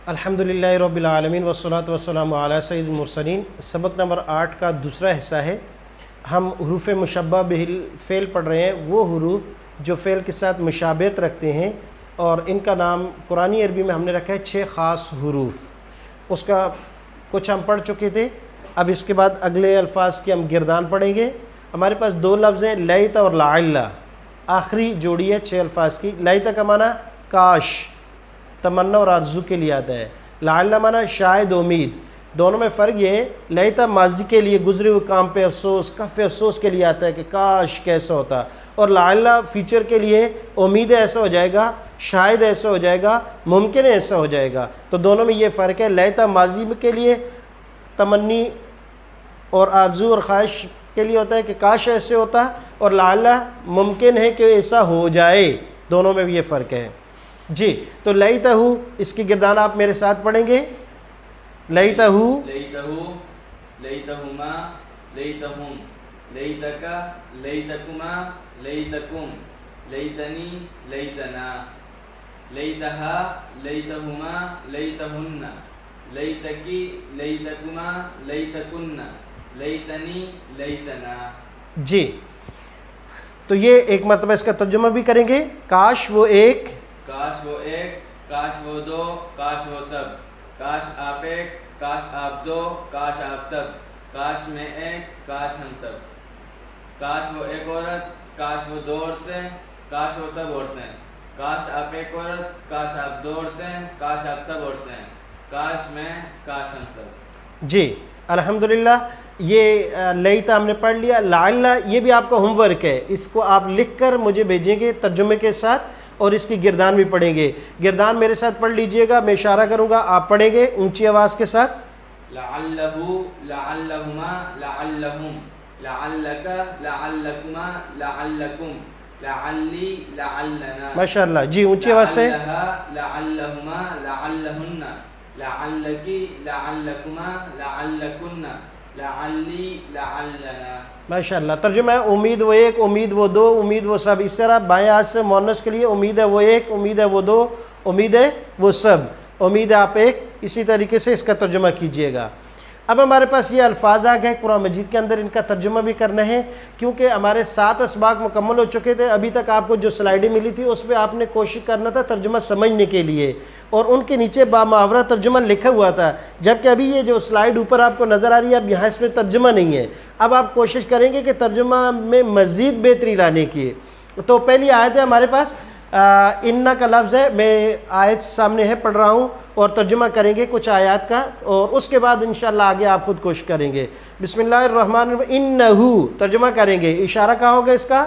الحمدللہ رب العالمین والصلاۃ والسلام علی سید المرسلین۔ سبق نمبر 8 کا دوسرا حصہ ہے۔ ہم حروف مشبہ بالفعل پڑھ رہے ہیں، وہ حروف جو فعل کے ساتھ مشابہت رکھتے ہیں، اور ان کا نام قرآن عربی میں ہم نے رکھا ہے 6 خاص حروف۔ اس کا کچھ ہم پڑھ چکے تھے۔ اب اس کے بعد اگلے الفاظ کی ہم گردان پڑھیں گے۔ ہمارے پاس 2 لفظ ہیں، لیت اور لعل۔ آخری جوڑی ہے 6 الفاظ کی۔ لیت کا معنی کاش، تمنا اور آرزو کے لیے آتا ہے۔ لعل معنی شاید، امید۔ دونوں میں فرق یہ ہے، لیتا ماضی کے لیے، گزرے ہوئے کام پہ افسوس، کف افسوس کے لیے آتا ہے کہ کاش کیسا ہوتا، اور لعل فیچر کے لیے امید ایسا ہو جائے گا، شاید ایسا ہو جائے گا، ممکن ہے ایسا ہو جائے گا۔ تو دونوں میں یہ فرق ہے، لیتا ماضی کے لیے تمنی اور آرزو اور خواہش کے لیے ہوتا ہے کہ کاش ایسے ہوتا، اور لعل ممکن ہے کہ ایسا ہو جائے۔ دونوں میں بھی یہ فرق ہے جی۔ تو لیتہ، اس کی گردان آپ میرے ساتھ پڑھیں گے۔ لیتہ، لیتہ، لیتہما، لیتہم، لیتک، لیتکما، لیتکم، لیتنی، لیتنا، لیتہا، لیتہما، لیتہن، لیتکی، لیتکما، لیتکن، لیتنی، لیتنا۔ جی، تو یہ ایک مرتبہ اس کا ترجمہ بھی کریں گے۔ کاش وہ ایک، کاش وہ ایک، کاش وہ دو، کاش وہ سب، کاش آپ ایک، کاش آپ دو، کاش آپ سب، کاش میں ایک، کاش ہم سب، کاش وہ ایک عورت، کاش وہ 2 عورتیں، کاش وہ سب عورتیں، کاش آپ ایک عورت، کاش آپ 2 عورتیں، کاش آپ سب عورتیں، کاش میں، کاش ہم سب۔ جی الحمدللہ۔ یہ لیتا ہم نے پڑھ لیا۔ لعل یہ بھی آپ کا ہوم ورک ہے، اس کو آپ لکھ کر مجھے بھیجیں گے ترجمے کے ساتھ، اور اس کی گردان بھی پڑھیں گے۔ گردان میرے ساتھ پڑھ لیجئے گا، میں اشارہ کروں گا، آپ پڑھیں گے اونچی آواز کے ساتھ۔ لعلہ، لعلہما، لعلہم، لعلک، لعلکما، لعلکم، لعلی، لعلنا۔ ماشاءاللہ جی، اونچی آواز سے۔ لعلہا، لعلہما، لعلہن، لعلکی، لعلکما، لعلکن، لعلی، لعلنا۔ ماشاءاللہ۔ ترجمہ ہے، امید وہ ایک، امید وہ 2، امید وہ سب۔ اس طرح بائیں ہاتھ سے مؤنث کے لیے امید ہے وہ ایک، امید ہے وہ 2، امید ہے وہ سب، امید ہے آپ ایک۔ اسی طریقے سے اس کا ترجمہ کیجئے گا۔ اب ہمارے پاس یہ الفاظ آ گئے قرآن مجید کے اندر، ان کا ترجمہ بھی کرنا ہے، کیونکہ ہمارے 7 اسباق مکمل ہو چکے تھے۔ ابھی تک آپ کو جو سلائیڈیں ملی تھی اس پہ آپ نے کوشش کرنا تھا ترجمہ سمجھنے کے لیے، اور ان کے نیچے بامحاورہ ترجمہ لکھا ہوا تھا، جبکہ ابھی یہ جو سلائیڈ اوپر آپ کو نظر آ رہی ہے، اب یہاں اس میں ترجمہ نہیں ہے۔ اب آپ کوشش کریں گے کہ ترجمہ میں مزید بہتری لانے کی۔ تو پہلی آیت ہے ہمارے پاس، اِنَّ کا لفظ ہے، میں آیت سامنے ہے پڑھ رہا ہوں، اور ترجمہ کریں گے کچھ آیات کا، اور اس کے بعد انشاءاللہ آگے آپ خود کوشش کریں گے۔ بسم اللہ الرحمن الرحیم۔ اِنَّہُ ترجمہ کریں گے، اشارہ کہاں ہوگا اس کا؟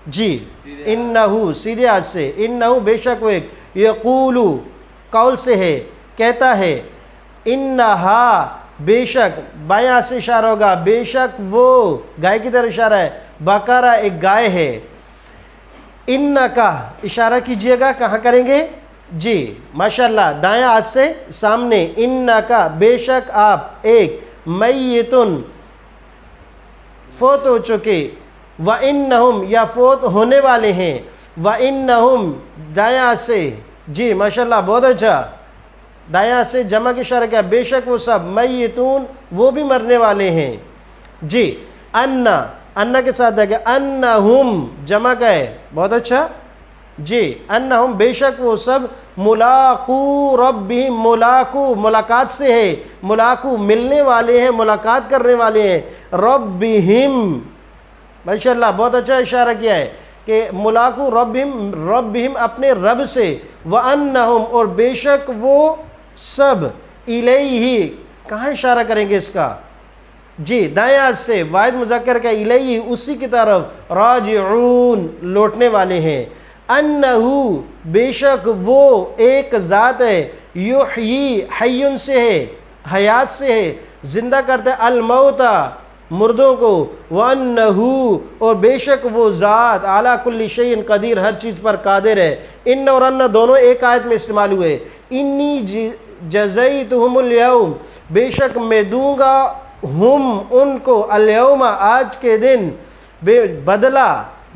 جی، اِنَّہُ سیدھے ہاتھ سے۔ اِنَّہُ بے شک وہ ایک، یقول قول سے ہے، کہتا ہے، اِنَّہا بے شک، بائیں ہاتھ سے اشارہ ہوگا، بے شک وہ گائے کی طرف اشارہ ہے، بقرہ ایک گائے ہے۔ اِنَّکا اشارہ کیجئے گا، کہاں کریں گے؟ جی ماشاءاللہ، دائیں ہاتھ سے سامنے۔ اِنَّکا بے شک آپ ایک، میتن فوت ہو چکے، وَإِنَّهُمْ یا فوت ہونے والے ہیں، وَإِنَّهُمْ دائیں ہاتھ سے، جی ماشاءاللہ بہت اچھا، دائیں ہاتھ سے جمع کی اشارہ کیا، بے شک وہ سب، میتون وہ بھی مرنے والے ہیں۔ جی، انا کے ساتھ ہے کہ انہم جمع کا ہے، بہت اچھا جی، انہم بے شک وہ سب، ملاقو ربہم، ملاقو ملاقات سے ہے، ملاقو ملنے والے ہیں، ملاقات کرنے والے ہیں، ربہم ماشاءاللہ بہت اچھا اشارہ کیا ہے کہ ملاقو ربہم، ربہم اپنے رب سے، وانہم اور بے شک وہ سب، الیہ کہاں اشارہ کریں گے اس کا؟ جی دائیں ہاتھ سے، واحد مذکر کا، الیہ اسی کی طرف، راجعون لوٹنے والے ہیں۔ انہو بے شک وہ ایک ذات ہے، یحیی حیون سے ہے، حیات سے ہے، زندہ کرتا ہے، الموتى مردوں کو، وانہو اور بے شک وہ ذات، علی کل شیء قدیر ہر چیز پر قادر ہے۔ ان اور ان دونوں ایک آیت میں استعمال ہوئے۔ انی جزیتہم الیوم بے شک میں دوں گا، ہم ان کو، الیوم آج کے دن، بدلہ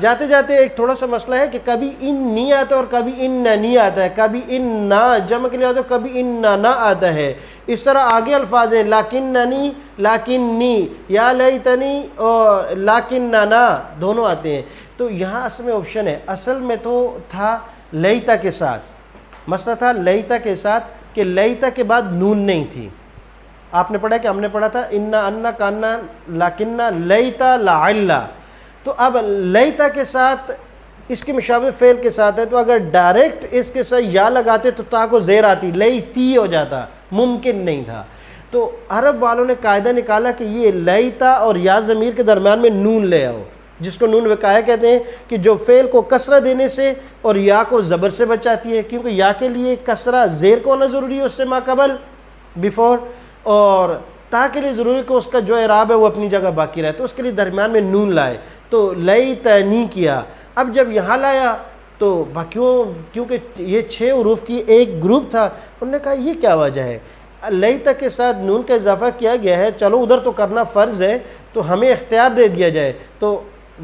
جاتے جاتے ایک تھوڑا سا مسئلہ ہے کہ کبھی ان نی آتا ہے اور کبھی ان نہیں آتا ہے، کبھی ان نا جمع کے لیے آتا ہے، کبھی ان نہ آتا ہے. اس طرح آگے الفاظ ہیں لیکننی، لیکننی، یا لیتنی اور لیکننا دونوں آتے ہیں. تو یہاں اصل میں آپشن ہے، اصل میں تو تھا لیتا کے ساتھ، مسئلہ تھا لیتا کے ساتھ کہ لیتا کے بعد نون نہیں تھی. آپ نے پڑھا کہ ہم نے پڑھا تھا انا انا کانا لیکننا لیتا لعلا. تو اب لیتا کے ساتھ اس کے مشابہ فعل کے ساتھ ہے، تو اگر ڈائریکٹ اس کے ساتھ یا لگاتے تو تا کو زیر آتی، لیتی ہو جاتا، ممکن نہیں تھا. تو عرب والوں نے قاعدہ نکالا کہ یہ لیتا اور یا ضمیر کے درمیان میں نون لے آؤ، جس کو نون وقایہ کہتے ہیں، کہ جو فعل کو کسرہ دینے سے اور یا کو زبر سے بچاتی ہے، کیونکہ یا کے لیے کسرہ زیر کو ہونا ضروری ہے اس سے ما قبل بیفور، اور تا کے لیے ضروری کہ اس کا جو اعراب ہے وہ اپنی جگہ باقی رہے، تو اس کے لیے درمیان میں نون لائے، تو لیتنی کیا. اب جب یہاں لایا تو باقیوں، کیونکہ یہ 6 حروف کی ایک گروپ تھا، انہوں نے کہا یہ کیا وجہ ہے، لیتا کے ساتھ نون کا اضافہ کیا گیا ہے، چلو ادھر تو کرنا فرض ہے تو ہمیں اختیار دے دیا جائے. تو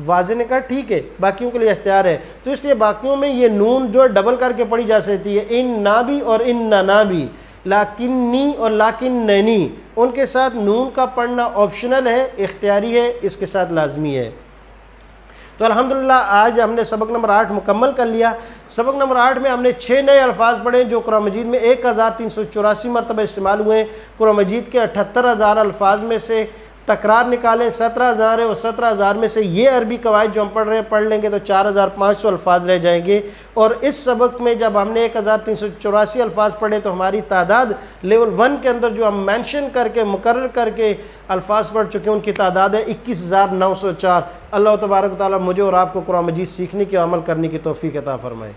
واضح نے کہا ٹھیک ہے باقیوں کے لیے اختیار ہے، تو اس لیے باقیوں میں یہ نون جو ڈبل کر کے پڑھی جا سکتی ہے، ان نا بھی اور ان نا بھی، لیکننی اور لیکننی، ان کے ساتھ نون کا پڑھنا آپشنل ہے، اختیاری ہے، اس کے ساتھ لازمی ہے. تو الحمدللہ آج ہم نے سبق نمبر 8 مکمل کر لیا. سبق نمبر 8 میں ہم نے 6 نئے الفاظ پڑھے جو قرآن مجید میں 1384 مرتبہ استعمال ہوئے. قرآن مجید کے 78,000 الفاظ میں سے تکرار نکالیں 17,000 ہے، اور 17,000 میں سے یہ عربی قواعد جو ہم پڑھ رہے ہیں پڑھ لیں گے تو 4,500 الفاظ رہ جائیں گے. اور اس سبق میں جب ہم نے 1384 الفاظ پڑھے تو ہماری تعداد لیول 1 کے اندر جو ہم مینشن کر کے مقرر کر کے الفاظ پڑھ چکے ہیں ان کی تعداد ہے 21,904. اللہ تبارک و تعالیٰ مجھے اور آپ کو قرآن مجید سیکھنے کی عمل کرنے کی توفیق عطا فرمائے.